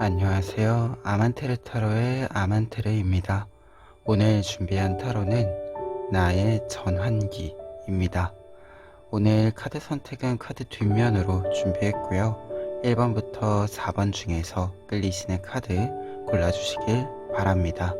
안녕하세요. 아만테르 타로의 아만테르입니다. 오늘 준비한 타로는 나의 전환기입니다. 오늘 카드 선택은 카드 뒷면으로 준비했고요. 1번부터 4번 중에서 끌리시는 카드 골라주시길 바랍니다.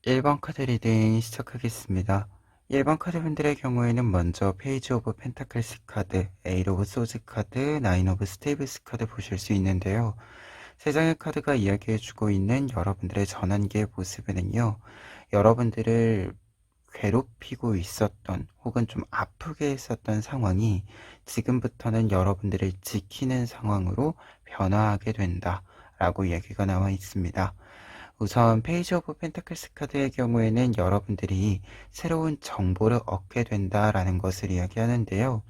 일 번 카드 리딩 시작하겠습니다. 1번 카드분들의 경우에는 먼저 페이지 오브 펜타클스 카드, 에이트 오브 소즈 카드, 나인 오브 스테이블스 카드 보실 수 있는데요. 세 장의 카드가 이야기해주고 있는 여러분들의 전환기의 모습에는요. 여러분들을 괴롭히고 있었던 혹은 좀 아프게 했었던 상황이 지금부터는 여러분들을 지키는 상황으로 변화하게 된다 라고 이야기가 나와 있습니다. 우선 페이지 오브 펜타클스 카드의 경우에는 여러분들이 새로운 정보를 얻게 된다라는 것을 이야기하는데요.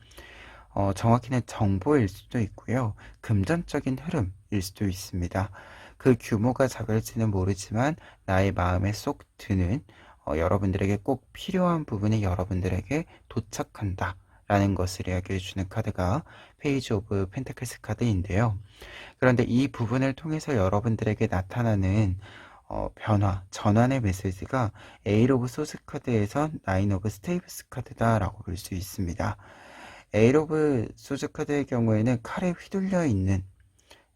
정확히는 정보일 수도 있고요. 금전적인 흐름일 수도 있습니다. 그 규모가 작을지는 모르지만 나의 마음에 쏙 드는 여러분들에게 꼭 필요한 부분이 여러분들에게 도착한다 라는 것을 이야기해 주는 카드가 페이지 오브 펜타클스 카드인데요. 그런데 이 부분을 통해서 여러분들에게 나타나는 변화, 전환의 메시지가 에이트 오브 소스 카드에서 나인 오브 스테이블스 카드다라고 볼 수 있습니다. 에이트 오브 소스 카드의 경우에는 칼에 휘둘려 있는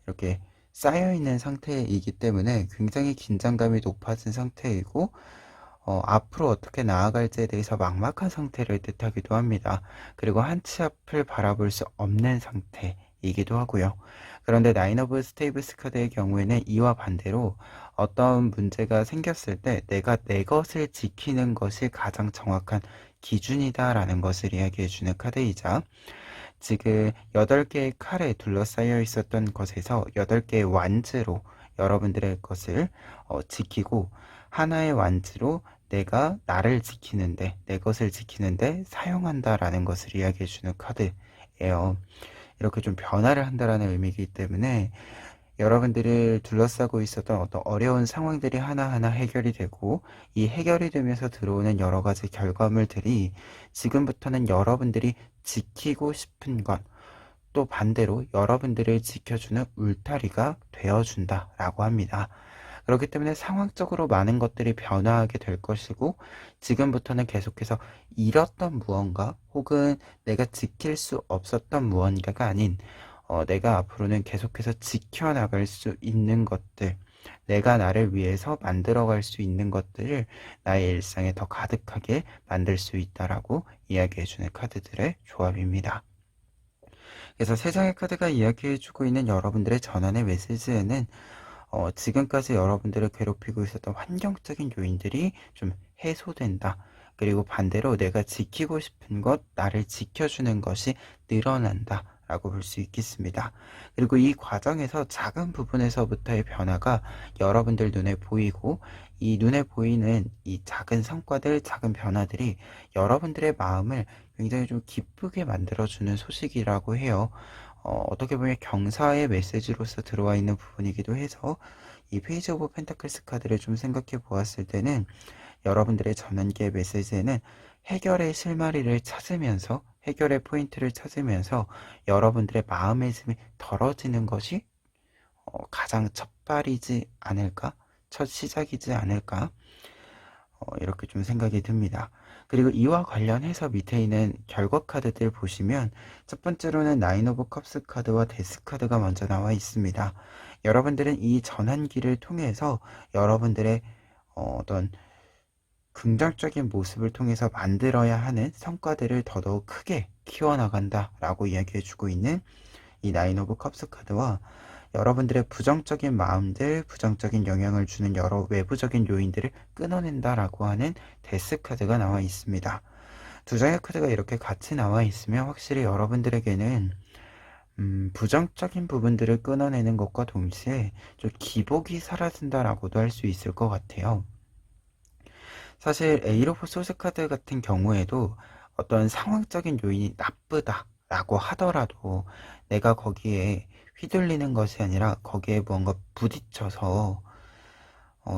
이렇게 쌓여 있는 상태이기 때문에 굉장히 긴장감이 높아진 상태이고 앞으로 어떻게 나아갈지에 대해서 막막한 상태를 뜻하기도 합니다. 그리고 한 치 앞을 바라볼 수 없는 상태이기도 하고요. 그런데 나인 오브 스테이블스 카드의 경우에는 이와 반대로 어떤 문제가 생겼을 때 내가 내 것을 지키는 것이 가장 정확한 기준이다라는 것을 이야기해주는 카드이자 지금 8개의 칼에 둘러싸여 있었던 것에서 8개의 완즈로 여러분들의 것을 지키고 하나의 완즈로 내가 나를 지키는데 내 것을 지키는데 사용한다라는 것을 이야기해주는 카드예요. 이렇게 좀 변화를 한다라는 의미이기 때문에 여러분들을 둘러싸고 있었던 어떤 어려운 상황들이 하나하나 해결이 되고 이 해결이 되면서 들어오는 여러 가지 결과물들이 지금부터는 여러분들이 지키고 싶은 것, 또 반대로 여러분들을 지켜주는 울타리가 되어준다라고 합니다. 그렇기 때문에 상황적으로 많은 것들이 변화하게 될 것이고 지금부터는 계속해서 잃었던 무언가 혹은 내가 지킬 수 없었던 무언가가 아닌 내가 앞으로는 계속해서 지켜나갈 수 있는 것들, 내가 나를 위해서 만들어갈 수 있는 것들을 나의 일상에 더 가득하게 만들 수 있다라고 이야기해주는 카드들의 조합입니다. 그래서 세 장의 카드가 이야기해주고 있는 여러분들의 전환의 메시지에는 지금까지 여러분들을 괴롭히고 있었던 환경적인 요인들이 좀 해소된다. 그리고 반대로 내가 지키고 싶은 것, 나를 지켜주는 것이 늘어난다. 라고 볼 수 있겠습니다. 그리고 이 과정에서 작은 부분에서부터의 변화가 여러분들 눈에 보이고, 이 눈에 보이는 이 작은 성과들, 작은 변화들이 여러분들의 마음을 굉장히 좀 기쁘게 만들어주는 소식이라고 해요. 어떻게 보면 경사의 메시지로서 들어와 있는 부분이기도 해서 이 페이지 오브 펜타클스 카드를 좀 생각해 보았을 때는 여러분들의 전환기의 메시지에는 해결의 실마리를 찾으면서, 해결의 포인트를 찾으면서 여러분들의 마음의 짐이 덜어지는 것이 가장 첫발이지 않을까? 첫 시작이지 않을까? 이렇게 좀 생각이 듭니다. 그리고 이와 관련해서 밑에 있는 결과 카드들 보시면 첫 번째로는 나인 오브 컵스 카드와 데스 카드가 먼저 나와 있습니다. 여러분들은 이 전환기를 통해서 여러분들의 어떤 긍정적인 모습을 통해서 만들어야 하는 성과들을 더더욱 크게 키워나간다 라고 이야기해주고 있는 이 나인 오브 컵스 카드와 여러분들의 부정적인 마음들, 부정적인 영향을 주는 여러 외부적인 요인들을 끊어낸다라고 하는 데스 카드가 나와 있습니다. 두 장의 카드가 이렇게 같이 나와 있으면 확실히 여러분들에게는 부정적인 부분들을 끊어내는 것과 동시에 좀 기복이 사라진다라고도 할 수 있을 것 같아요. 사실 에이로프 소스 카드 같은 경우에도 어떤 상황적인 요인이 나쁘다라고 하더라도 내가 거기에 휘둘리는 것이 아니라 거기에 뭔가 부딪혀서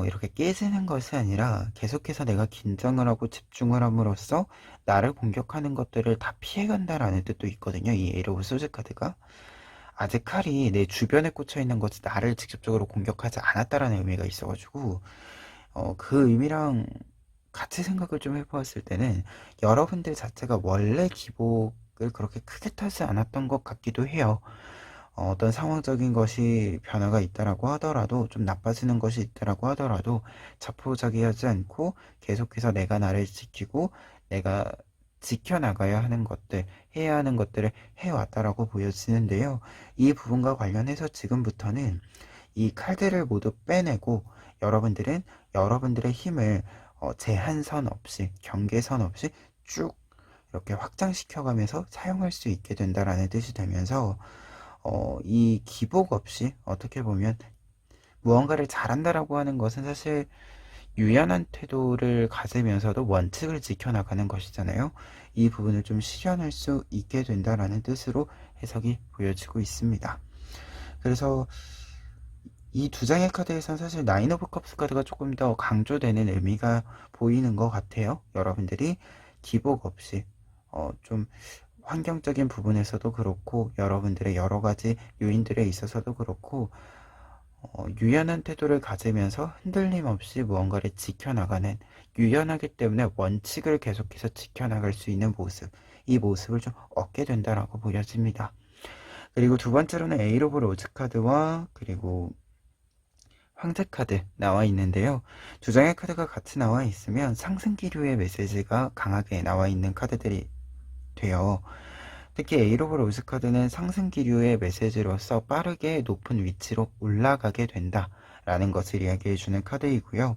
이렇게 깨지는 것이 아니라 계속해서 내가 긴장을 하고 집중을 함으로써 나를 공격하는 것들을 다 피해간다라는 뜻도 있거든요. 이 에이로프 소스 카드가. 아직 칼이 내 주변에 꽂혀 있는 것이 나를 직접적으로 공격하지 않았다라는 의미가 있어가지고 그 의미랑 같이 생각을 좀 해보았을 때는 여러분들 자체가 원래 기복을 그렇게 크게 타지 않았던 것 같기도 해요. 어떤 상황적인 것이 변화가 있다라고 하더라도, 좀 나빠지는 것이 있다라고 하더라도 자포자기하지 않고 계속해서 내가 나를 지키고 내가 지켜나가야 하는 것들, 해야 하는 것들을 해왔다라고 보여지는데요. 이 부분과 관련해서 지금부터는 이 칼들을 모두 빼내고 여러분들은 여러분들의 힘을 제한선 없이, 경계선 없이 쭉 이렇게 확장시켜가면서 사용할 수 있게 된다라는 뜻이 되면서 이 기복 없이 어떻게 보면 무언가를 잘한다라고 하는 것은 사실 유연한 태도를 가지면서도 원칙을 지켜나가는 것이잖아요. 이 부분을 좀 실현할 수 있게 된다라는 뜻으로 해석이 보여지고 있습니다. 그래서 이 두 장의 카드에선 사실 나인 오브 컵스 카드가 조금 더 강조되는 의미가 보이는 것 같아요. 여러분들이 기복 없이 좀 환경적인 부분에서도 그렇고 여러분들의 여러 가지 요인들에 있어서도 그렇고 유연한 태도를 가지면서 흔들림 없이 무언가를 지켜나가는, 유연하기 때문에 원칙을 계속해서 지켜나갈 수 있는 모습, 이 모습을 좀 얻게 된다라고 보여집니다. 그리고 두 번째로는 에이로 오브 로즈 카드와 그리고 황제 카드 나와 있는데요. 두 장의 카드가 같이 나와 있으면 상승기류의 메시지가 강하게 나와 있는 카드들이 돼요. 특히 에이로 오브 로즈 카드는 상승기류의 메시지로서 빠르게 높은 위치로 올라가게 된다 라는 것을 이야기해주는 카드이고요.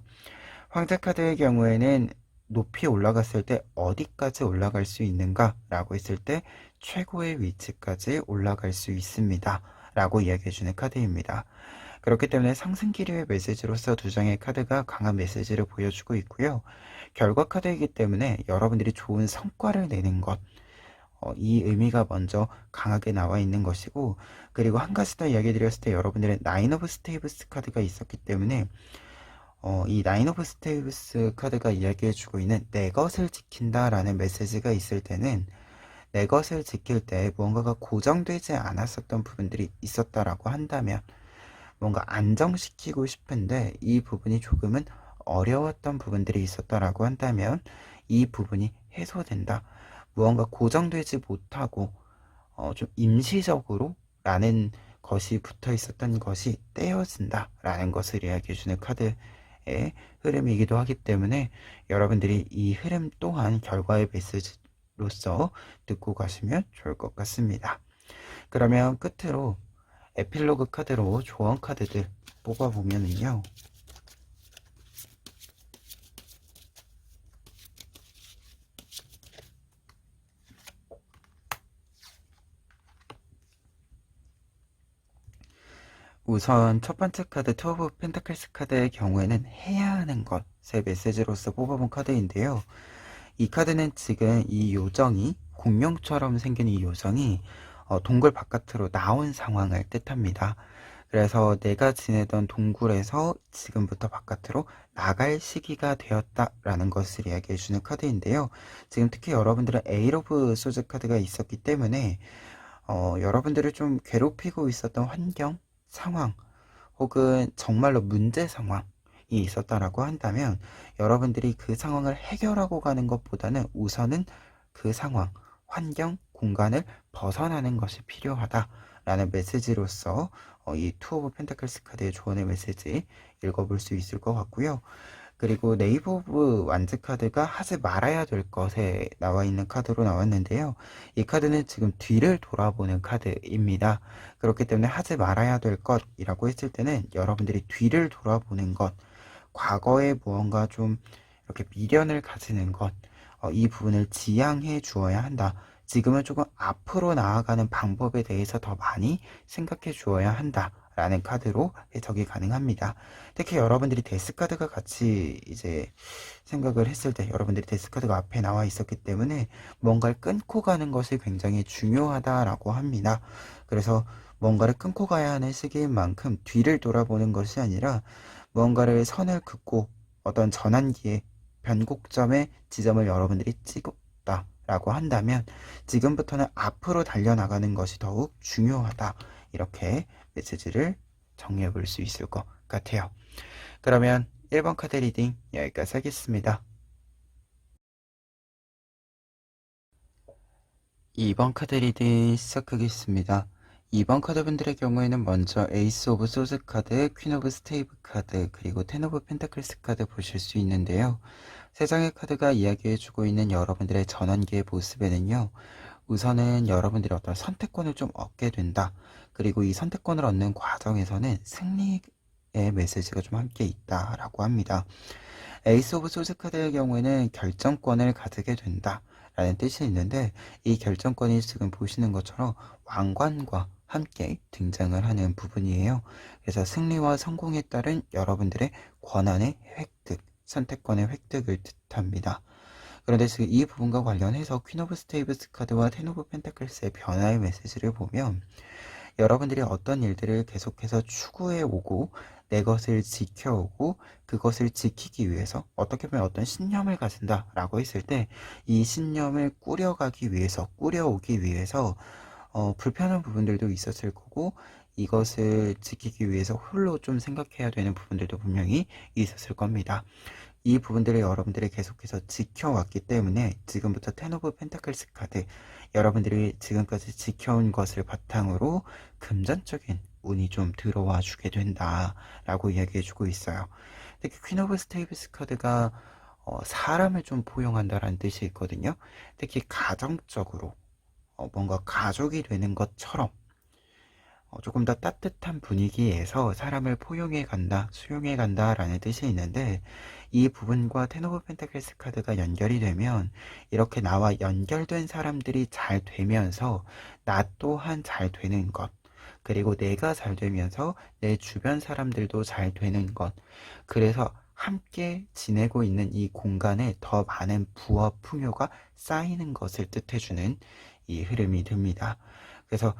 황제 카드의 경우에는 높이 올라갔을 때 어디까지 올라갈 수 있는가 라고 했을 때 최고의 위치까지 올라갈 수 있습니다 라고 이야기해주는 카드입니다. 그렇기 때문에 상승기류의 메시지로서 두 장의 카드가 강한 메시지를 보여주고 있고요. 결과 카드이기 때문에 여러분들이 좋은 성과를 내는 것, 이 의미가 먼저 강하게 나와 있는 것이고, 그리고 한 가지 더 이야기 드렸을 때 여러분들의 나인 오브 스테이브스 카드가 있었기 때문에 이 나인 오브 스테이브스 카드가 이야기해주고 있는 내 것을 지킨다 라는 메시지가 있을 때는 내 것을 지킬 때 무언가가 고정되지 않았었던 부분들이 있었다라고 한다면, 뭔가 안정시키고 싶은데 이 부분이 조금은 어려웠던 부분들이 있었다라고 한다면 이 부분이 해소된다. 무언가 고정되지 못하고 좀 임시적으로 라는 것이 붙어 있었던 것이 떼어진다 라는 것을 이야기해주는 카드의 흐름이기도 하기 때문에 여러분들이 이 흐름 또한 결과의 메시지로서 듣고 가시면 좋을 것 같습니다. 그러면 끝으로 에필로그 카드로 조언 카드들 뽑아보면은요. 우선 첫 번째 카드 투 오브 펜타클스 카드의 경우에는 해야 하는 것의 메시지로서 뽑아본 카드인데요. 이 카드는 지금 이 요정이 공룡처럼 생긴 이 요정이 동굴 바깥으로 나온 상황을 뜻합니다. 그래서 내가 지내던 동굴에서 지금부터 바깥으로 나갈 시기가 되었다라는 것을 이야기해주는 카드인데요. 지금 특히 여러분들은 에이 오브 소즈 카드가 있었기 때문에 여러분들을 좀 괴롭히고 있었던 환경, 상황, 혹은 정말로 문제 상황이 있었다라고 한다면 여러분들이 그 상황을 해결하고 가는 것보다는 우선은 그 상황, 환경, 공간을 벗어나는 것이 필요하다라는 메시지로서 이 투 오브 펜타클스 카드의 조언의 메시지 읽어볼 수 있을 것 같고요. 그리고 네이버 오브 완즈 카드가 하지 말아야 될 것에 나와 있는 카드로 나왔는데요. 이 카드는 지금 뒤를 돌아보는 카드입니다. 그렇기 때문에 하지 말아야 될 것이라고 했을 때는 여러분들이 뒤를 돌아보는 것, 과거에 무언가 좀 이렇게 미련을 가지는 것, 이 부분을 지양해 주어야 한다. 지금은 조금 앞으로 나아가는 방법에 대해서 더 많이 생각해 주어야 한다. 라는 카드로 해석이 가능합니다. 특히 여러분들이 데스카드가 같이 이제 생각을 했을 때 여러분들이 데스카드가 앞에 나와 있었기 때문에 뭔가를 끊고 가는 것이 굉장히 중요하다라고 합니다. 그래서 뭔가를 끊고 가야 하는 시기인 만큼 뒤를 돌아보는 것이 아니라 무언가를 선을 긋고 어떤 전환기에 변곡점의 지점을 여러분들이 찍었다라고 한다면 지금부터는 앞으로 달려나가는 것이 더욱 중요하다. 이렇게 메시지를 정리해 볼 수 있을 것 같아요. 그러면 1번 카드 리딩 여기까지 하겠습니다. 2번 카드 리딩 시작하겠습니다. 2번 카드분들의 경우에는 먼저 에이스 오브 소즈 카드, 퀸 오브 스테이브 카드, 그리고 텐 오브 펜타클스 카드 보실 수 있는데요. 세 장의 카드가 이야기해주고 있는 여러분들의 전환기의 모습에는요. 우선은 여러분들이 어떤 선택권을 좀 얻게 된다. 그리고 이 선택권을 얻는 과정에서는 승리의 메시지가 좀 함께 있다라고 합니다. 에이스 오브 소즈 카드의 경우에는 결정권을 가지게 된다. 라는 뜻이 있는데 이 결정권이 지금 보시는 것처럼 왕관과 함께 등장을 하는 부분이에요. 그래서 승리와 성공에 따른 여러분들의 권한의 획득, 선택권의 획득을 뜻합니다. 그런데 지금 이 부분과 관련해서 퀸 오브 스테이브스 카드와 텐 오브 펜타클스의 변화의 메시지를 보면 여러분들이 어떤 일들을 계속해서 추구해 오고 내 것을 지켜오고 그것을 지키기 위해서 어떻게 보면 어떤 신념을 가진다라고 했을 때 이 신념을 꾸려가기 위해서 꾸려오기 위해서 불편한 부분들도 있었을 거고 이것을 지키기 위해서 홀로 좀 생각해야 되는 부분들도 분명히 있었을 겁니다. 이 부분들을 여러분들이 계속해서 지켜왔기 때문에 지금부터 텐 오브 펜타클스 카드 여러분들이 지금까지 지켜온 것을 바탕으로 금전적인 운이 좀 들어와 주게 된다라고 이야기해주고 있어요. 특히 퀸 오브 스테이브스 카드가 사람을 좀 포용한다라는 뜻이 있거든요. 특히 가정적으로 뭔가 가족이 되는 것처럼 조금 더 따뜻한 분위기에서 사람을 포용해 간다, 수용해 간다 라는 뜻이 있는데 이 부분과 텐 오브 펜타클스 카드가 연결이 되면 이렇게 나와 연결된 사람들이 잘 되면서 나 또한 잘 되는 것 그리고 내가 잘 되면서 내 주변 사람들도 잘 되는 것 그래서 함께 지내고 있는 이 공간에 더 많은 부와 풍요가 쌓이는 것을 뜻해주는 이 흐름이 듭니다. 그래서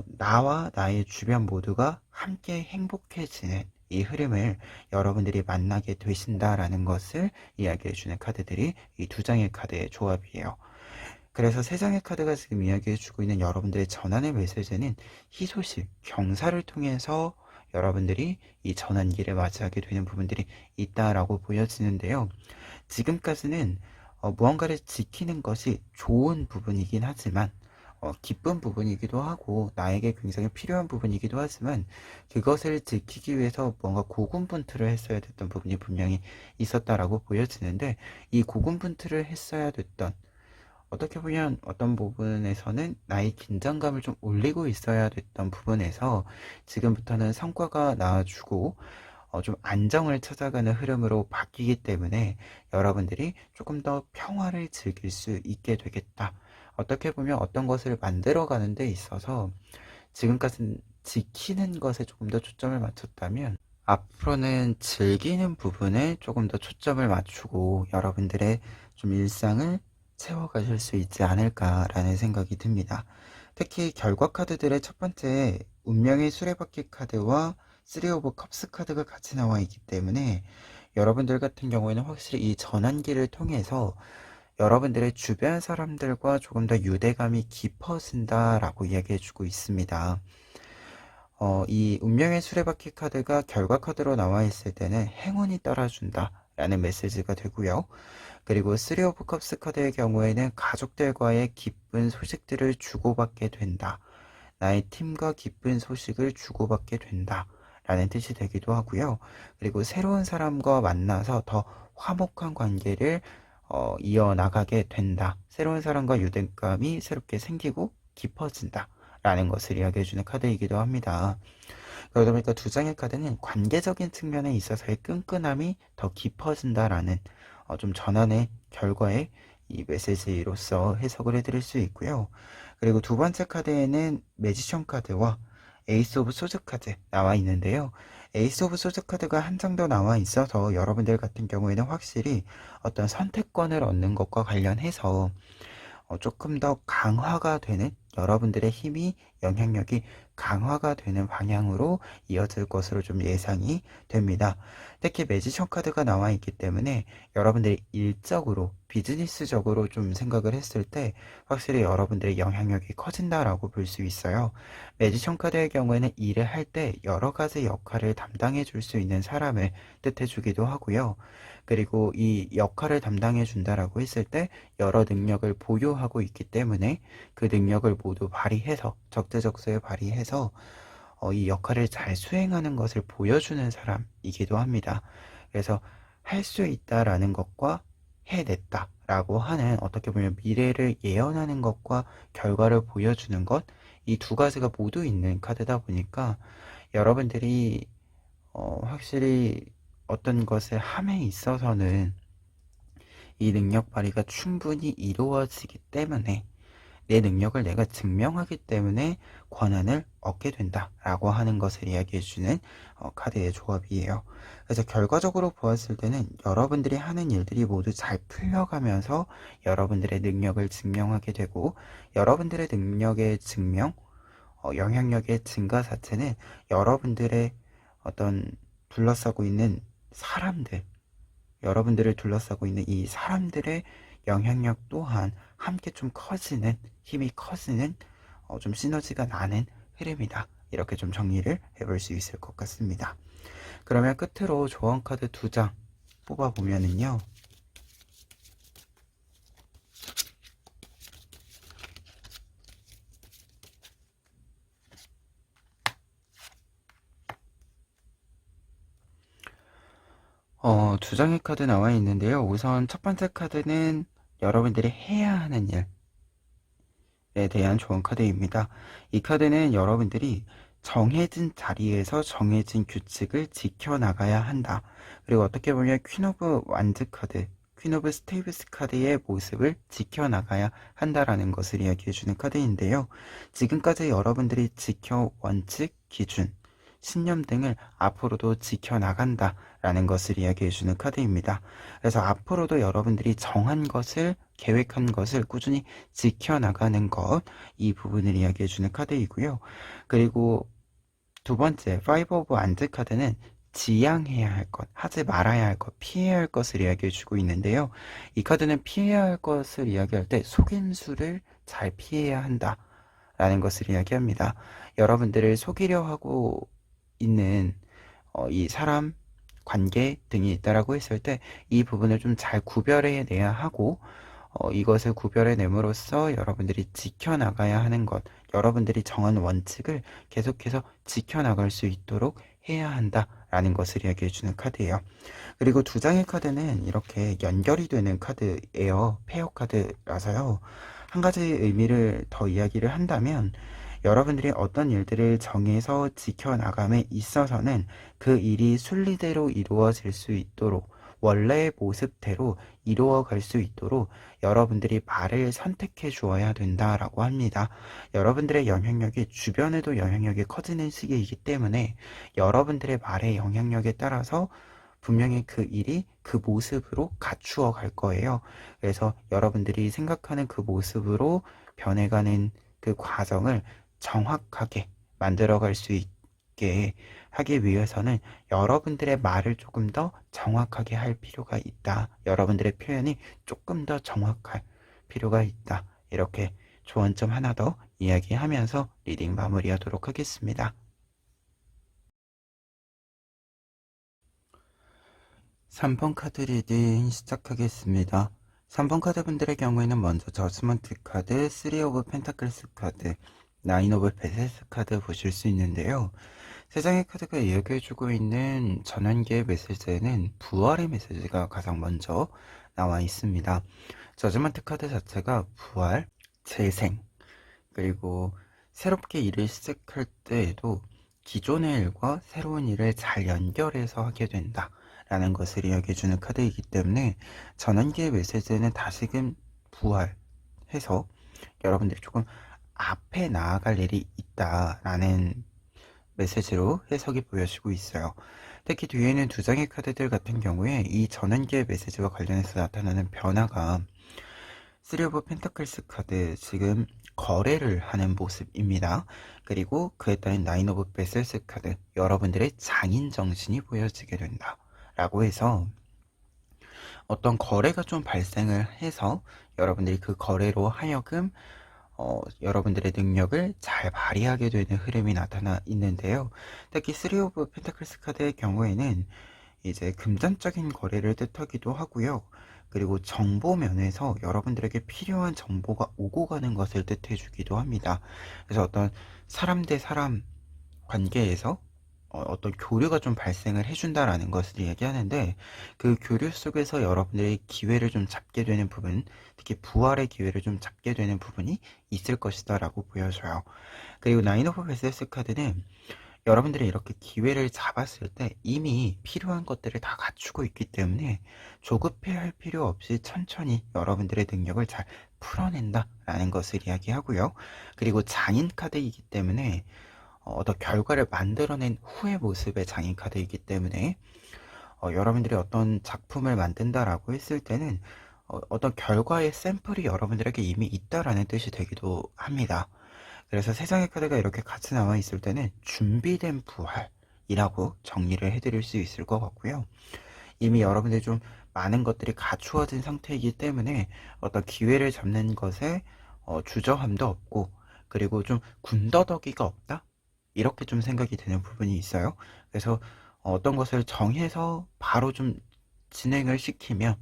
나와 나의 주변 모두가 함께 행복해지는 이 흐름을 여러분들이 만나게 되신다라는 것을 이야기해주는 카드들이 이 두 장의 카드의 조합이에요. 그래서 세 장의 카드가 지금 이야기해주고 있는 여러분들의 전환의 메시지는 희소식, 경사를 통해서 여러분들이 이 전환기를 맞이하게 되는 부분들이 있다라고 보여지는데요. 지금까지는 무언가를 지키는 것이 좋은 부분이긴 하지만 기쁜 부분이기도 하고 나에게 굉장히 필요한 부분이기도 하지만 그것을 지키기 위해서 뭔가 고군분투를 했어야 됐던 부분이 분명히 있었다라고 보여지는데 이 고군분투를 했어야 됐던 어떻게 보면 어떤 부분에서는 나의 긴장감을 좀 올리고 있어야 됐던 부분에서 지금부터는 성과가 나와주고 좀 안정을 찾아가는 흐름으로 바뀌기 때문에 여러분들이 조금 더 평화를 즐길 수 있게 되겠다. 어떻게 보면 어떤 것을 만들어가는 데 있어서 지키는 것에 조금 더 초점을 맞췄다면 앞으로는 즐기는 부분에 조금 더 초점을 맞추고 여러분들의 좀 일상을 채워가실 수 있지 않을까라는 생각이 듭니다. 특히 결과 카드들의 첫 번째 운명의 수레바퀴 카드와 3 오브 컵스 카드가 같이 나와 있기 때문에 여러분들 같은 경우에는 확실히 이 전환기를 통해서 여러분들의 주변 사람들과 조금 더 유대감이 깊어진다라고 이야기해주고 있습니다. 이 운명의 수레바퀴 카드가 결과 카드로 나와 있을 때는 행운이 따라준다 라는 메시지가 되고요. 그리고 3 오브 컵스 카드의 경우에는 가족들과의 기쁜 소식들을 주고받게 된다. 나의 팀과 기쁜 소식을 주고받게 된다 라는 뜻이 되기도 하고요. 그리고 새로운 사람과 만나서 더 화목한 관계를 이어나가게 된다. 새로운 사람과 유대감이 새롭게 생기고 깊어진다 라는 것을 이야기해주는 카드이기도 합니다. 그러다 보니까 두 장의 카드는 관계적인 측면에 있어서의 끈끈함이 더 깊어진다라는 좀 전환의 결과의 이 메시지로서 해석을 해드릴 수 있고요. 그리고 두 번째 카드에는 매지션 카드와 에이스 오브 소드 카드 나와 있는데요. 에이스 오브 소드 카드가 한 장 더 나와 있어서 여러분들 같은 경우에는 확실히 어떤 선택권을 얻는 것과 관련해서 조금 더 강화가 되는 여러분들의 힘이 영향력이 강화가 되는 방향으로 이어질 것으로 좀 예상이 됩니다. 특히 매지션 카드가 나와 있기 때문에 여러분들이 일적으로 비즈니스적으로 좀 생각을 했을 때 확실히 여러분들의 영향력이 커진다라고 볼 수 있어요. 매지션 카드의 경우에는 일을 할 때 여러 가지 역할을 담당해 줄 수 있는 사람을 뜻해 주기도 하고요. 그리고 이 역할을 담당해 준다라고 했을 때 여러 능력을 보유하고 있기 때문에 그 능력을 모두 발휘해서 적재적소에 발휘해서 이 역할을 잘 수행하는 것을 보여주는 사람이기도 합니다. 그래서 할 수 있다라는 것과 해냈다라고 하는 어떻게 보면 미래를 예언하는 것과 결과를 보여주는 것, 이 두 가지가 모두 있는 카드다 보니까 여러분들이 확실히 어떤 것을 함에 있어서는 이 능력 발휘가 충분히 이루어지기 때문에 내 능력을 내가 증명하기 때문에 권한을 얻게 된다라고 하는 것을 이야기해주는 카드의 조합이에요. 그래서 결과적으로 보았을 때는 여러분들이 하는 일들이 모두 잘 풀려가면서 여러분들의 능력을 증명하게 되고 여러분들의 능력의 증명, 영향력의 증가 자체는 여러분들의 어떤 둘러싸고 있는 사람들, 여러분들을 둘러싸고 있는 이 사람들의 영향력 또한 함께 좀 커지는, 힘이 커지는 좀 시너지가 나는 흐름이다. 이렇게 좀 정리를 해볼 수 있을 것 같습니다. 그러면 끝으로 조언 카드 2장 뽑아보면은요. 두 장의 카드 나와 있는데요. 우선 첫 번째 카드는 여러분들이 해야 하는 일에 대한 조언 카드입니다. 이 카드는 여러분들이 정해진 자리에서 정해진 규칙을 지켜나가야 한다. 그리고 어떻게 보면 퀸 오브 완즈 카드, 퀸 오브 스테이브스 카드의 모습을 지켜나가야 한다라는 것을 이야기해주는 카드인데요. 지금까지 여러분들이 지켜 원칙, 기준, 신념 등을 앞으로도 지켜나간다 라는 것을 이야기해주는 카드입니다. 그래서 앞으로도 여러분들이 정한 것을, 계획한 것을 꾸준히 지켜나가는 것, 이 부분을 이야기해주는 카드이고요. 그리고 두 번째, 5 오브 안드 카드는 지양해야 할 것, 하지 말아야 할 것, 피해야 할 것을 이야기해주고 있는데요. 이 카드는 피해야 할 것을 이야기할 때 속임수를 잘 피해야 한다 라는 것을 이야기합니다. 여러분들을 속이려 하고 있는 이 사람, 관계 등이 있다라고 했을 때 이 부분을 좀 잘 구별해내야 하고 이것을 구별해냄으로써 여러분들이 지켜나가야 하는 것, 여러분들이 정한 원칙을 계속해서 지켜나갈 수 있도록 해야 한다라는 것을 이야기해주는 카드예요. 그리고 두 장의 카드는 이렇게 연결이 되는 카드예요. 페어 카드라서요. 한 가지 의미를 더 이야기를 한다면 여러분들이 어떤 일들을 정해서 지켜나감에 있어서는 그 일이 순리대로 이루어질 수 있도록 원래의 모습대로 이루어갈 수 있도록 여러분들이 말을 선택해 주어야 된다라고 합니다. 여러분들의 영향력이 주변에도 영향력이 커지는 시기이기 때문에 여러분들의 말의 영향력에 따라서 분명히 그 일이 그 모습으로 갖추어 갈 거예요. 그래서 여러분들이 생각하는 그 모습으로 변해가는 그 과정을 정확하게 만들어갈 수 있게 하기 위해서는 여러분들의 말을 조금 더 정확하게 할 필요가 있다. 여러분들의 표현이 조금 더 정확할 필요가 있다. 이렇게 조언점 하나 더 이야기하면서 리딩 마무리하도록 하겠습니다. 3번 카드 리딩 시작하겠습니다. 3번 카드 분들의 경우에는 먼저 저스먼트 카드, 3 오브 펜타클스 카드, 9 오브 베세스 카드 보실 수 있는데요. 세 장의 카드가 이야기해주고 있는 전환기의 메시지에는 부활의 메시지가 가장 먼저 나와 있습니다. 저지먼트 카드 자체가 부활, 재생, 그리고 새롭게 일을 시작할 때에도 기존의 일과 새로운 일을 잘 연결해서 하게 된다 라는 것을 이야기해주는 카드이기 때문에 전환기의 메시지는 다시금 부활해서 여러분들이 조금 앞에 나아갈 일이 있다라는 메시지로 해석이 보여지고 있어요. 특히 뒤에 있는 두 장의 카드들 같은 경우에 이 전환기의 메시지와 관련해서 나타나는 변화가 3 오브 펜타클스 카드, 지금 거래를 하는 모습입니다. 그리고 그에 따른 9 오브 베셀스 카드, 여러분들의 장인 정신이 보여지게 된다 라고 해서 어떤 거래가 좀 발생을 해서 여러분들이 그 거래로 하여금 여러분들의 능력을 잘 발휘하게 되는 흐름이 나타나 있는데요. 특히 3 오브 펜타클스 카드의 경우에는 이제 금전적인 거래를 뜻하기도 하고요. 그리고 정보 면에서 여러분들에게 필요한 정보가 오고 가는 것을 뜻해 주기도 합니다. 그래서 어떤 사람 대 사람 관계에서 어떤 교류가 좀 발생을 해준다라는 것을 얘기하는데, 그 교류 속에서 여러분들의 기회를 좀 잡게 되는 부분, 특히 부활의 기회를 좀 잡게 되는 부분이 있을 것이다 라고 보여져요. 그리고 9 오브 베세스 카드는 여러분들이 이렇게 기회를 잡았을 때 이미 필요한 것들을 다 갖추고 있기 때문에 조급해 할 필요 없이 천천히 여러분들의 능력을 잘 풀어낸다 라는 것을 이야기하고요. 그리고 장인 카드이기 때문에 어떤 결과를 만들어낸 후의 모습의 장인 카드이기 때문에 여러분들이 어떤 작품을 만든다라고 했을 때는 어떤 결과의 샘플이 여러분들에게 이미 있다라는 뜻이 되기도 합니다. 그래서 세 장의 카드가 이렇게 같이 나와 있을 때는 준비된 부활이라고 정리를 해드릴 수 있을 것 같고요. 이미 여러분들이 좀 많은 것들이 갖추어진 상태이기 때문에 어떤 기회를 잡는 것에 주저함도 없고, 그리고 좀 군더더기가 없다? 이렇게 좀 생각이 되는 부분이 있어요. 그래서 어떤 것을 정해서 바로 좀 진행을 시키면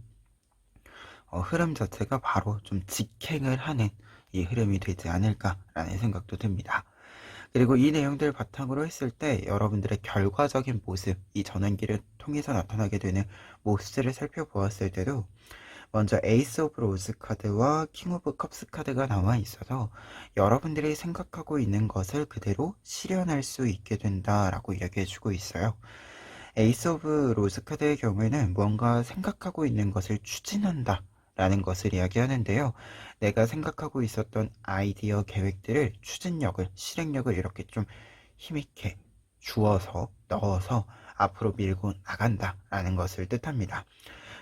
흐름 자체가 바로 좀 직행을 하는 이 흐름이 되지 않을까라는 생각도 듭니다. 그리고 이 내용들 바탕으로 했을 때 여러분들의 결과적인 모습, 이 전환기를 통해서 나타나게 되는 모습들을 살펴보았을 때도 먼저 에이스 오브 로즈 카드와 킹 오브 컵스 카드가 나와 있어서 여러분들이 생각하고 있는 것을 그대로 실현할 수 있게 된다라고 이야기해주고 있어요. 에이스 오브 로즈 카드의 경우에는 뭔가 생각하고 있는 것을 추진한다 라는 것을 이야기하는데요. 내가 생각하고 있었던 아이디어 계획들을 추진력을, 실행력을 이렇게 좀 힘있게 주어서 넣어서 앞으로 밀고 나간다 라는 것을 뜻합니다.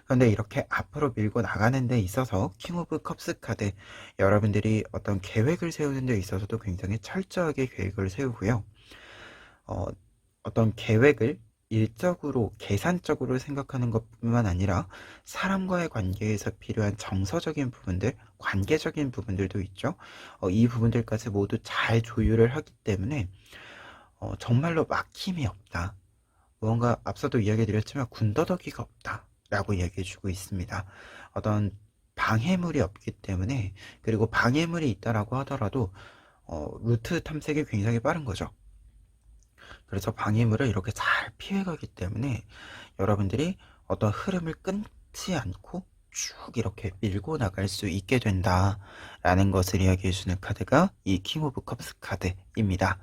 그런데 이렇게 앞으로 밀고 나가는 데 있어서 킹 오브 컵스 카드, 여러분들이 어떤 계획을 세우는 데 있어서도 굉장히 철저하게 계획을 세우고요. 어떤 계획을 일적으로 계산적으로 생각하는 것뿐만 아니라 사람과의 관계에서 필요한 정서적인 부분들, 관계적인 부분들도 있죠. 이 부분들까지 모두 잘 조율을 하기 때문에 정말로 막힘이 없다. 무언가 앞서도 이야기 드렸지만 군더더기가 없다 라고 이야기해 주고 있습니다. 어떤 방해물이 없기 때문에, 그리고 방해물이 있다라고 하더라도 루트 탐색이 굉장히 빠른 거죠. 그래서 방해물을 이렇게 잘 피해가기 때문에 여러분들이 어떤 흐름을 끊지 않고 쭉 이렇게 밀고 나갈 수 있게 된다라는 것을 이야기해주는 카드가 이 킹 오브 컵스 카드입니다.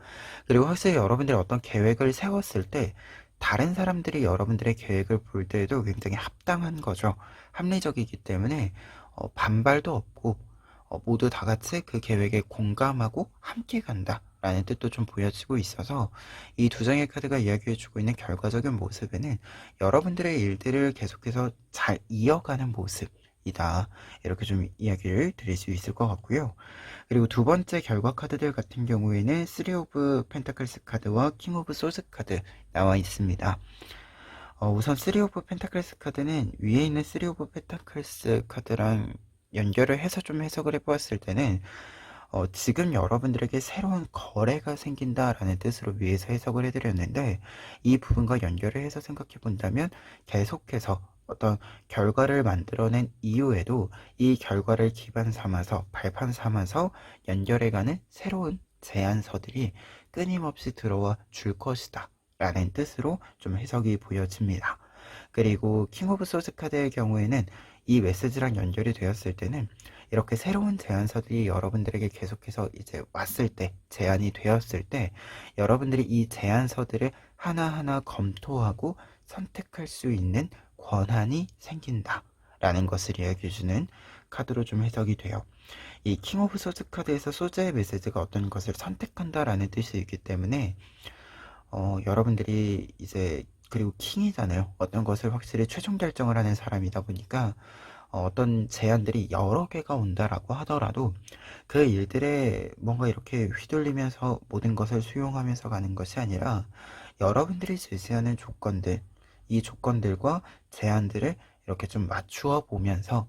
그리고 확실히 여러분들이 어떤 계획을 세웠을 때 다른 사람들이 여러분들의 계획을 볼 때에도 굉장히 합당한 거죠. 합리적이기 때문에 반발도 없고 모두 다 같이 그 계획에 공감하고 함께 간다라는 뜻도 좀 보여지고 있어서 이 두 장의 카드가 이야기해주고 있는 결과적인 모습에는 여러분들의 일들을 계속해서 잘 이어가는 모습이다. 이렇게 좀 이야기를 드릴 수 있을 것 같고요. 그리고 두 번째 결과 카드들 같은 경우에는 3 오브 펜타클스 카드와 킹 오브 소스 카드 나와 있습니다. 우선 3 오브 펜타클스 카드는 위에 있는 3 오브 펜타클스 카드랑 연결을 해서 좀 해석을 해보았을 때는 지금 여러분들에게 새로운 거래가 생긴다라는 뜻으로 위에서 해석을 해드렸는데 이 부분과 연결을 해서 생각해 본다면 계속해서 어떤 결과를 만들어낸 이후에도 이 결과를 기반 삼아서 발판 삼아서 연결해가는 새로운 제안서들이 끊임없이 들어와 줄 것이다 라는 뜻으로 좀 해석이 보여집니다. 그리고 킹 오브 소스 카드의 경우에는 이 메시지랑 연결이 되었을 때는 이렇게 새로운 제안서들이 여러분들에게 계속해서 이제 왔을 때, 제안이 되었을 때 여러분들이 이 제안서들을 하나하나 검토하고 선택할 수 있는 권한이 생긴다 라는 것을 이야기해주는 카드로 좀 해석이 돼요. 이 킹 오브 소스 카드에서 소재의 메시지가 어떤 것을 선택한다 라는 뜻이 있기 때문에 여러분들이 이제 그리고 킹이잖아요. 어떤 것을 확실히 최종 결정을 하는 사람이다 보니까 어떤 제안들이 여러 개가 온다라고 하더라도 그 일들에 뭔가 이렇게 휘둘리면서 모든 것을 수용하면서 가는 것이 아니라 여러분들이 제시하는 조건들, 이 조건들과 제안들을 이렇게 좀 맞추어 보면서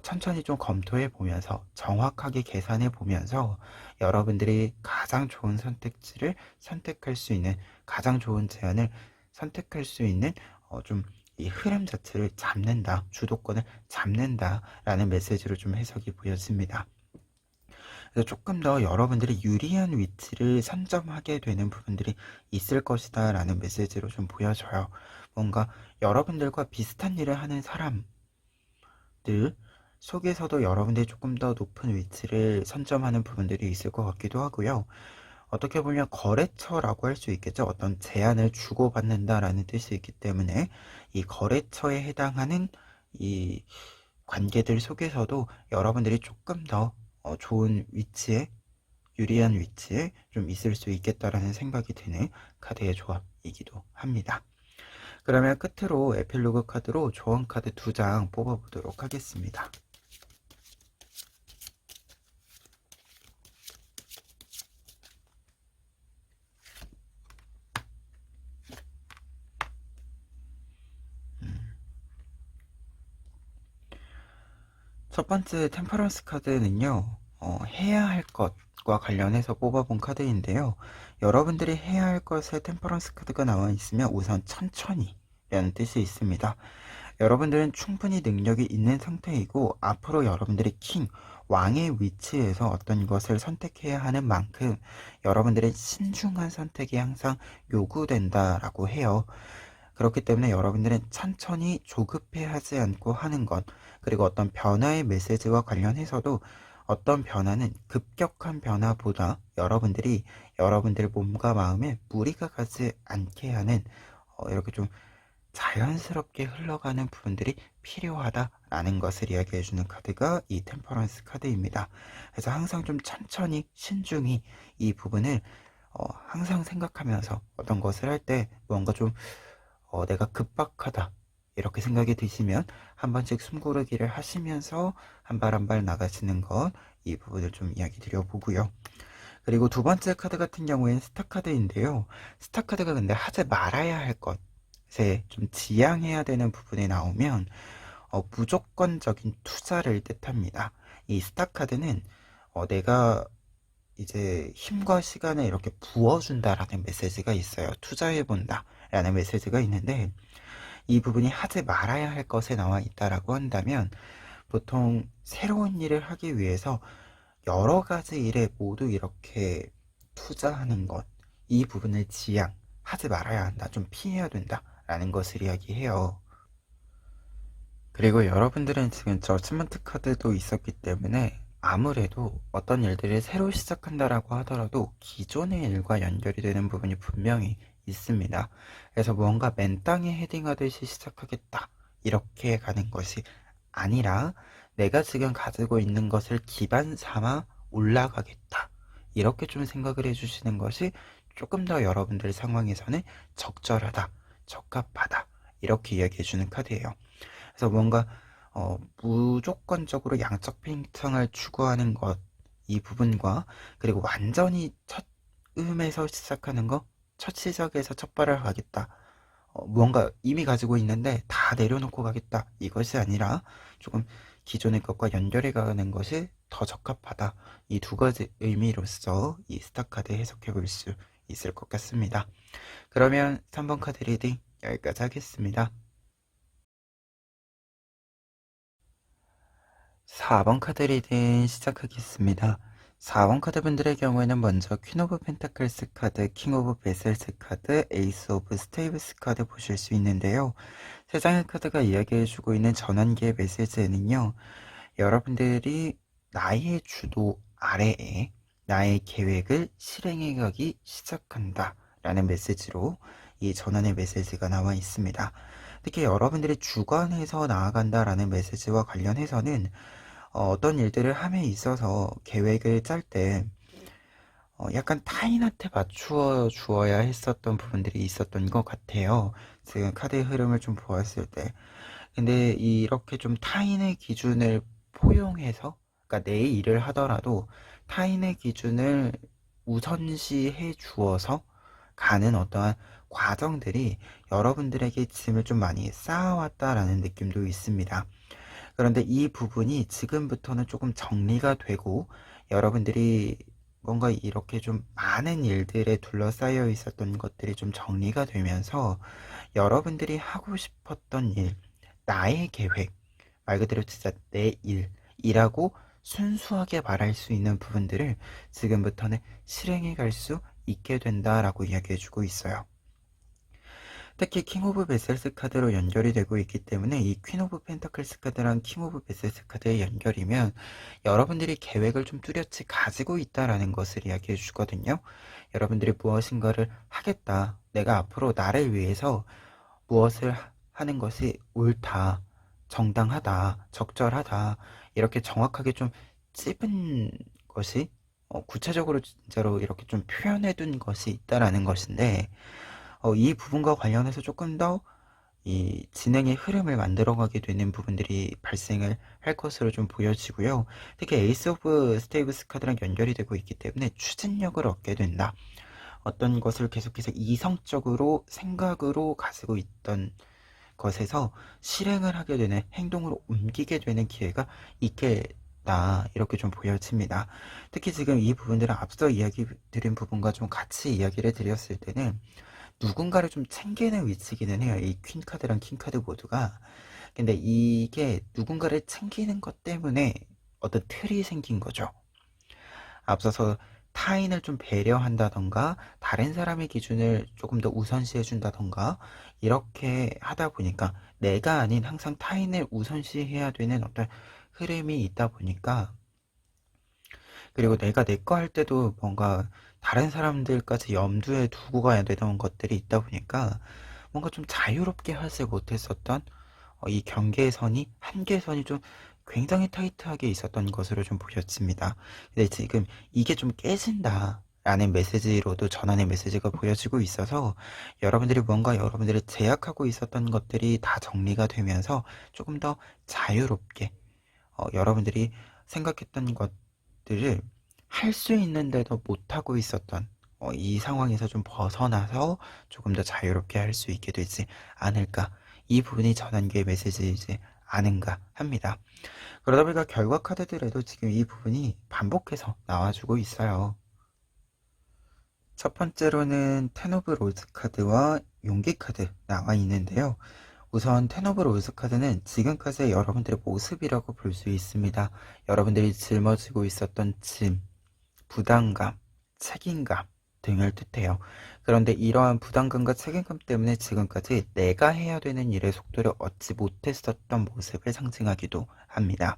천천히 좀 검토해 보면서 정확하게 계산해 보면서 여러분들이 가장 좋은 선택지를 선택할 수 있는 가장 좋은 제안을 선택할 수 있는 좀 이 흐름 자체를 잡는다, 주도권을 잡는다라는 메시지로 좀 해석이 보여집니다. 그래서 조금 더 여러분들이 유리한 위치를 선점하게 되는 부분들이 있을 것이다 라는 메시지로 좀 보여져요. 뭔가 여러분들과 비슷한 일을 하는 사람들 속에서도 여러분들이 조금 더 높은 위치를 선점하는 부분들이 있을 것 같기도 하고요. 어떻게 보면 거래처라고 할 수 있겠죠. 어떤 제안을 주고받는다라는 뜻이 있기 때문에 이 거래처에 해당하는 이 관계들 속에서도 여러분들이 조금 더 좋은 위치에 유리한 위치에 좀 있을 수 있겠다라는 생각이 드는 카드의 조합이기도 합니다. 그러면 끝으로 에필로그 카드로 조언 카드 2장 뽑아보도록 하겠습니다. 첫 번째 템퍼런스 카드는요, 해야 할 것과 관련해서 뽑아본 카드인데요. 여러분들이 해야 할 것에 템퍼런스 카드가 나와 있으면 우선 천천히 라는 뜻이 있습니다. 여러분들은 충분히 능력이 있는 상태이고 앞으로 여러분들이 킹, 왕의 위치에서 어떤 것을 선택해야 하는 만큼 여러분들의 신중한 선택이 항상 요구된다라고 해요. 그렇기 때문에 여러분들은 천천히 조급해하지 않고 하는 것, 그리고 어떤 변화의 메시지와 관련해서도 어떤 변화는 급격한 변화보다 여러분들이 여러분들 몸과 마음에 무리가 가지 않게 하는 이렇게 좀 자연스럽게 흘러가는 부분들이 필요하다라는 것을 이야기해주는 카드가 이 템퍼런스 카드입니다. 그래서 항상 좀 천천히 신중히 이 부분을 항상 생각하면서 어떤 것을 할 때 뭔가 좀 내가 급박하다 이렇게 생각이 드시면 한 번씩 숨고르기를 하시면서 한 발 한 발 나가시는 것, 이 부분을 좀 이야기 드려보고요. 그리고 두 번째 카드 같은 경우에는 스타 카드인데요. 스타 카드가 근데 하지 말아야 할 것에 좀 지양해야 되는 부분에 나오면 무조건적인 투자를 뜻합니다. 이 스타 카드는 내가 이제 힘과 시간을 이렇게 부어준다라는 메시지가 있어요. 투자해본다 라는 메시지가 있는데 이 부분이 하지 말아야 할 것에 나와 있다라고 한다면 보통 새로운 일을 하기 위해서 여러 가지 일에 모두 이렇게 투자하는 것, 이 부분을 지양하지 말아야 한다, 좀 피해야 된다 라는 것을 이야기해요. 그리고 여러분들은 지금 저지먼트 카드도 있었기 때문에 아무래도 어떤 일들을 새로 시작한다라고 하더라도 기존의 일과 연결이 되는 부분이 분명히 있습니다. 그래서 무언가 맨 땅에 헤딩하듯이 시작하겠다. 이렇게 가는 것이 아니라 내가 지금 가지고 있는 것을 기반 삼아 올라가겠다. 이렇게 좀 생각을 해주시는 것이 조금 더 여러분들 상황에서는 적절하다, 적합하다. 이렇게 이야기해주는 카드예요. 그래서 뭔가 무조건적으로 양적 팽창을 추구하는 것, 이 부분과 그리고 완전히 첫 음에서 시작하는 거, 첫 시작에서 첫 발을 가겠다. 무언가 이미 가지고 있는데 다 내려놓고 가겠다. 이것이 아니라 조금 기존의 것과 연결해 가는 것이 더 적합하다. 이 두 가지 의미로서 이 스타카드 해석해 볼 수 있을 것 같습니다. 그러면 3번 카드 리딩 여기까지 하겠습니다. 4번 카드 리딩 시작하겠습니다. 4번 카드 분들의 경우에는 먼저 퀸 오브 펜타클스 카드, 킹 오브 베셀스 카드, 에이스 오브 스테이브스 카드 보실 수 있는데요. 세 장의 카드가 이야기해주고 있는 전환기의 메시지는요. 여러분들이 나의 주도 아래에 나의 계획을 실행해가기 시작한다 라는 메시지로 이 전환의 메시지가 나와 있습니다. 특히 여러분들이 주관해서 나아간다 라는 메시지와 관련해서는 어떤 일들을 함에 있어서 계획을 짤 때 약간 타인한테 맞추어 주어야 했었던 부분들이 있었던 것 같아요. 지금 카드의 흐름을 좀 보았을 때. 근데 이렇게 좀 타인의 기준을 포용해서, 그러니까 내 일을 하더라도 타인의 기준을 우선시해 주어서 가는 어떠한 과정들이 여러분들에게 짐을 좀 많이 쌓아왔다라는 느낌도 있습니다. 그런데 이 부분이 지금부터는 조금 정리가 되고 여러분들이 뭔가 이렇게 좀 많은 일들에 둘러싸여 있었던 것들이 좀 정리가 되면서 여러분들이 하고 싶었던 일, 나의 계획, 말 그대로 진짜 내 일이라고 순수하게 말할 수 있는 부분들을 지금부터는 실행해 갈 수 있게 된다라고 이야기해주고 있어요. 특히 킹 오브 베셀스 카드로 연결이 되고 있기 때문에 이 퀸 오브 펜타클스 카드랑 킹 오브 베셀스 카드의 연결이면 여러분들이 계획을 좀 뚜렷이 가지고 있다라는 것을 이야기해 주거든요. 여러분들이 무엇인가를 하겠다. 내가 앞으로 나를 위해서 무엇을 하는 것이 옳다, 정당하다, 적절하다. 이렇게 정확하게 좀 찝은 것이 구체적으로 진짜로 이렇게 좀 표현해 둔 것이 있다라는 것인데 이 부분과 관련해서 조금 더 이 진행의 흐름을 만들어가게 되는 부분들이 발생을 할 것으로 좀 보여지고요. 특히 에이스 오브 스테이브스 카드랑 연결이 되고 있기 때문에 추진력을 얻게 된다. 어떤 것을 계속해서 이성적으로 생각으로 가지고 있던 것에서 실행을 하게 되는 행동으로 옮기게 되는 기회가 있겠다. 이렇게 좀 보여집니다. 특히 지금 이 부분들은 앞서 이야기 드린 부분과 좀 같이 이야기를 드렸을 때는 누군가를 좀 챙기는 위치기는 해요. 이 퀸카드랑 킹카드 모두가. 근데 이게 누군가를 챙기는 것 때문에 어떤 틀이 생긴 거죠. 앞서서 타인을 좀 배려한다던가 다른 사람의 기준을 조금 더 우선시해 준다던가 이렇게 하다 보니까 내가 아닌 항상 타인을 우선시해야 되는 어떤 흐름이 있다 보니까 그리고 내가 내 거 할 때도 뭔가 다른 사람들까지 염두에 두고 가야 되던 것들이 있다 보니까 뭔가 좀 자유롭게 하지 못했었던 이 경계선이 한계선이 좀 굉장히 타이트하게 있었던 것으로 좀 보여집니다. 근데 지금 이게 좀 깨진다 라는 메시지로도 전환의 메시지가 보여지고 있어서 여러분들이 뭔가 여러분들을 제약하고 있었던 것들이 다 정리가 되면서 조금 더 자유롭게 여러분들이 생각했던 것들을 할 수 있는데도 못하고 있었던 이 상황에서 좀 벗어나서 조금 더 자유롭게 할 수 있게 되지 않을까. 이 부분이 전환기의 메시지이지 않은가 합니다. 그러다 보니까 결과 카드들에도 지금 이 부분이 반복해서 나와주고 있어요. 첫 번째로는 텐 오브 로즈 카드와 용기 카드 나와 있는데요. 우선 텐 오브 로즈 카드는 지금까지의 여러분들의 모습이라고 볼 수 있습니다. 여러분들이 짊어지고 있었던 짐, 부담감, 책임감 등을 뜻해요. 그런데 이러한 부담감과 책임감 때문에 지금까지 내가 해야 되는 일의 속도를 얻지 못했었던 모습을 상징하기도 합니다.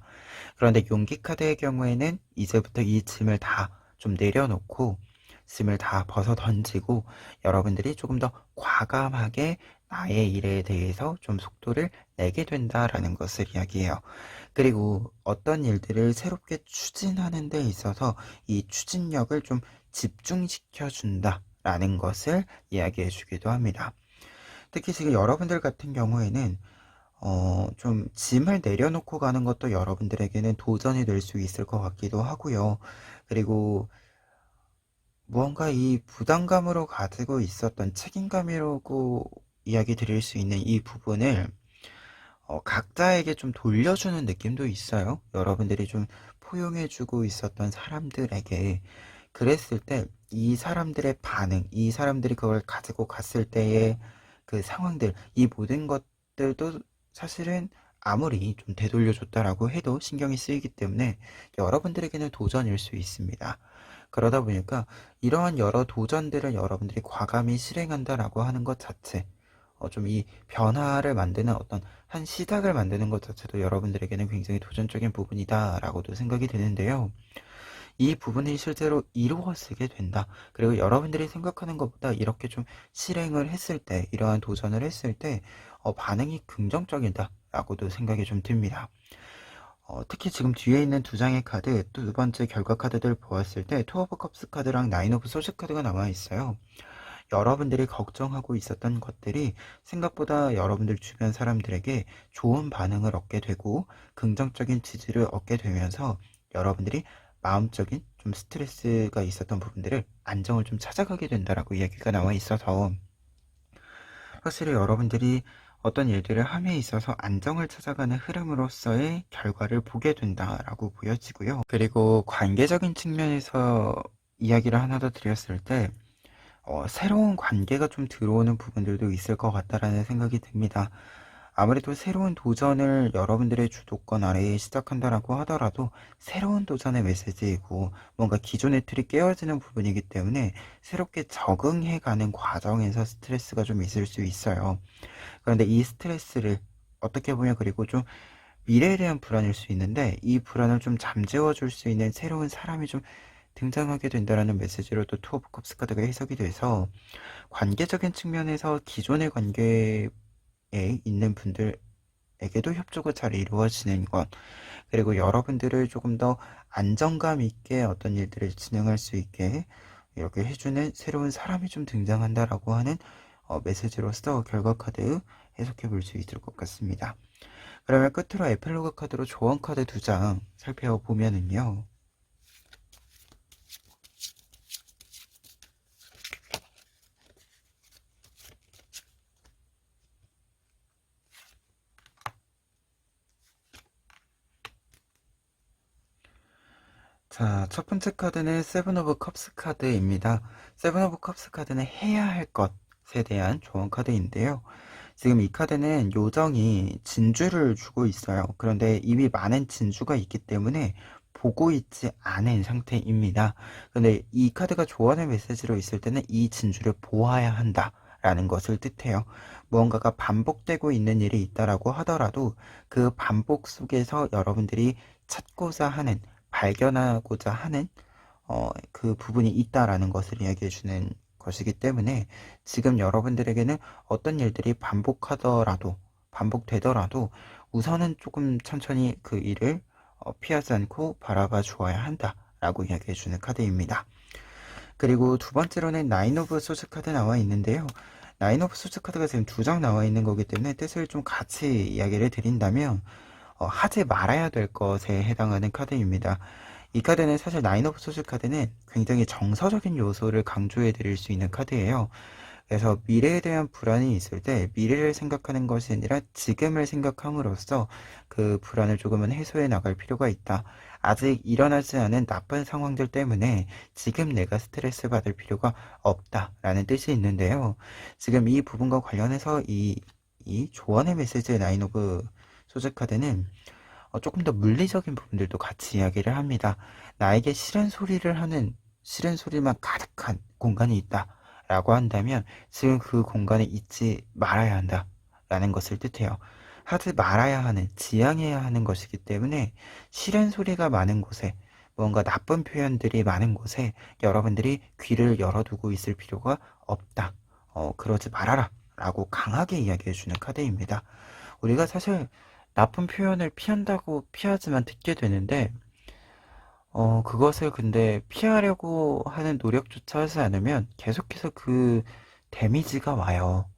그런데 용기 카드의 경우에는 이제부터 이 짐을 다 좀 내려놓고 짐을 다 벗어 던지고 여러분들이 조금 더 과감하게 나의 일에 대해서 좀 속도를 내게 된다라는 것을 이야기해요. 그리고 어떤 일들을 새롭게 추진하는 데 있어서 이 추진력을 좀 집중시켜 준다라는 것을 이야기해 주기도 합니다. 특히 지금 여러분들 같은 경우에는 좀 짐을 내려놓고 가는 것도 여러분들에게는 도전이 될 수 있을 것 같기도 하고요. 그리고 무언가 이 부담감으로 가지고 있었던 책임감이라고 이야기 드릴 수 있는 이 부분을 각자에게 좀 돌려주는 느낌도 있어요. 여러분들이 좀 포용해주고 있었던 사람들에게 그랬을 때 이 사람들의 반응, 이 사람들이 그걸 가지고 갔을 때의 그 상황들, 이 모든 것들도 사실은 아무리 좀 되돌려줬다라고 해도 신경이 쓰이기 때문에 여러분들에게는 도전일 수 있습니다. 그러다 보니까 이러한 여러 도전들을 여러분들이 과감히 실행한다라고 하는 것 자체, 좀 이 변화를 만드는 어떤 한 시작을 만드는 것 자체도 여러분들에게는 굉장히 도전적인 부분이다라고도 생각이 드는데요. 이 부분이 실제로 이루어지게 된다. 그리고 여러분들이 생각하는 것보다 이렇게 좀 실행을 했을 때, 이러한 도전을 했을 때, 반응이 긍정적이다라고도 생각이 좀 듭니다. 특히 지금 뒤에 있는 두 장의 카드, 또 두 번째 결과 카드들 보았을 때, 투 오브 컵스 카드랑 나인 오브 소스 카드가 남아 있어요. 여러분들이 걱정하고 있었던 것들이 생각보다 여러분들 주변 사람들에게 좋은 반응을 얻게 되고 긍정적인 지지를 얻게 되면서 여러분들이 마음적인 좀 스트레스가 있었던 부분들을 안정을 좀 찾아가게 된다라고 이야기가 나와 있어서 확실히 여러분들이 어떤 일들을 함에 있어서 안정을 찾아가는 흐름으로서의 결과를 보게 된다라고 보여지고요. 그리고 관계적인 측면에서 이야기를 하나 더 드렸을 때 새로운 관계가 좀 들어오는 부분들도 있을 것 같다라는 생각이 듭니다. 아무래도 새로운 도전을 여러분들의 주도권 아래에 시작한다라고 하더라도 새로운 도전의 메시지이고 뭔가 기존의 틀이 깨어지는 부분이기 때문에 새롭게 적응해가는 과정에서 스트레스가 좀 있을 수 있어요. 그런데 이 스트레스를 어떻게 보면 그리고 좀 미래에 대한 불안일 수 있는데 이 불안을 좀 잠재워 줄 수 있는 새로운 사람이 좀 등장하게 된다라는 메시지로 또 투 오브 컵스 카드가 해석이 돼서 관계적인 측면에서 기존의 관계에 있는 분들에게도 협조가 잘 이루어지는 것, 그리고 여러분들을 조금 더 안정감 있게 어떤 일들을 진행할 수 있게 이렇게 해주는 새로운 사람이 좀 등장한다라고 하는 메시지로서 결과 카드 해석해 볼 수 있을 것 같습니다. 그러면 끝으로 에필로그 카드로 조언 카드 두 장 살펴보면은요. 자, 첫 번째 카드는 세븐 오브 컵스 카드입니다. 세븐 오브 컵스 카드는 해야 할 것에 대한 조언 카드인데요. 지금 이 카드는 요정이 진주를 주고 있어요. 그런데 이미 많은 진주가 있기 때문에 보고 있지 않은 상태입니다. 근데 이 카드가 조언의 메시지로 있을 때는 이 진주를 보아야 한다. 라는 것을 뜻해요. 무언가가 반복되고 있는 일이 있다라고 하더라도 그 반복 속에서 여러분들이 찾고자 하는, 발견하고자 하는 그 부분이 있다라는 것을 이야기해 주는 것이기 때문에 지금 여러분들에게는 어떤 일들이 반복되더라도 우선은 조금 천천히 그 일을 피하지 않고 바라봐 주어야 한다라고 이야기해 주는 카드입니다. 그리고 두 번째로는 나인 오브 소스 카드 나와 있는데요. 나인 오브 소스 카드가 지금 두 장 나와 있는 거기 때문에 뜻을 좀 같이 이야기를 드린다면 하지 말아야 될 것에 해당하는 카드입니다. 이 카드는 사실 나인 오브 소스 카드는 굉장히 정서적인 요소를 강조해 드릴 수 있는 카드예요. 그래서 미래에 대한 불안이 있을 때 미래를 생각하는 것이 아니라 지금을 생각함으로써 그 불안을 조금은 해소해 나갈 필요가 있다. 아직 일어나지 않은 나쁜 상황들 때문에 지금 내가 스트레스 받을 필요가 없다라는 뜻이 있는데요. 지금 이 부분과 관련해서 이 조언의 메시지의 나인 오브 소스 카드는 조금 더 물리적인 부분들도 같이 이야기를 합니다. 나에게 싫은 소리만 가득한 공간이 있다. 라고 한다면 지금 그 공간에 있지 말아야 한다. 라는 것을 뜻해요. 하지 말아야 하는, 지양해야 하는 것이기 때문에 싫은 소리가 많은 곳에 뭔가 나쁜 표현들이 많은 곳에 여러분들이 귀를 열어두고 있을 필요가 없다. 그러지 말아라. 라고 강하게 이야기해주는 카드입니다. 우리가 사실 나쁜 표현을 피한다고 피하지만 듣게 되는데, 그것을 근데 피하려고 하는 노력조차 하지 않으면 계속해서 그 데미지가 와요.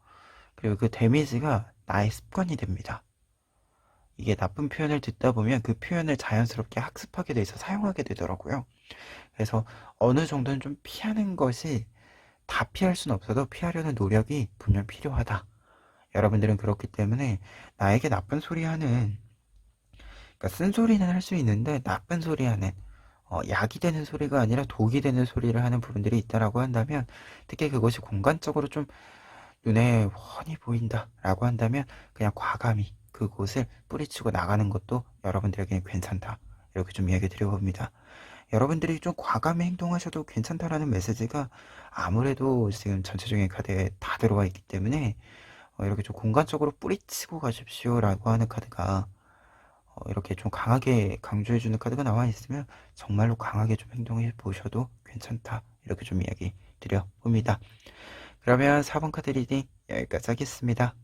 그리고 그 데미지가 나의 습관이 됩니다. 이게 나쁜 표현을 듣다 보면 그 표현을 자연스럽게 학습하게 돼서 사용하게 되더라고요. 그래서 어느 정도는 좀 피하는 것이 다 피할 수는 없어도 피하려는 노력이 분명 필요하다. 여러분들은 그렇기 때문에 나에게 나쁜 소리 하는, 그러니까 쓴소리는 할 수 있는데 나쁜 소리 하는, 약이 되는 소리가 아니라 독이 되는 소리를 하는 부분들이 있다라고 한다면, 특히 그것이 공간적으로 좀 눈에 훤히 보인다라고 한다면 그냥 과감히 그곳을 뿌리치고 나가는 것도 여러분들에게는 괜찮다. 이렇게 좀 이야기 드려봅니다. 여러분들이 좀 과감히 행동하셔도 괜찮다라는 메시지가 아무래도 지금 전체적인 카드에 다 들어와 있기 때문에 이렇게 좀 공간적으로 뿌리치고 가십시오라고 하는 카드가 이렇게 좀 강하게 강조해주는 카드가 나와 있으면 정말로 강하게 좀 행동해 보셔도 괜찮다. 이렇게 좀 이야기 드려봅니다. 그러면 4번 카드 리딩 여기까지 하겠습니다.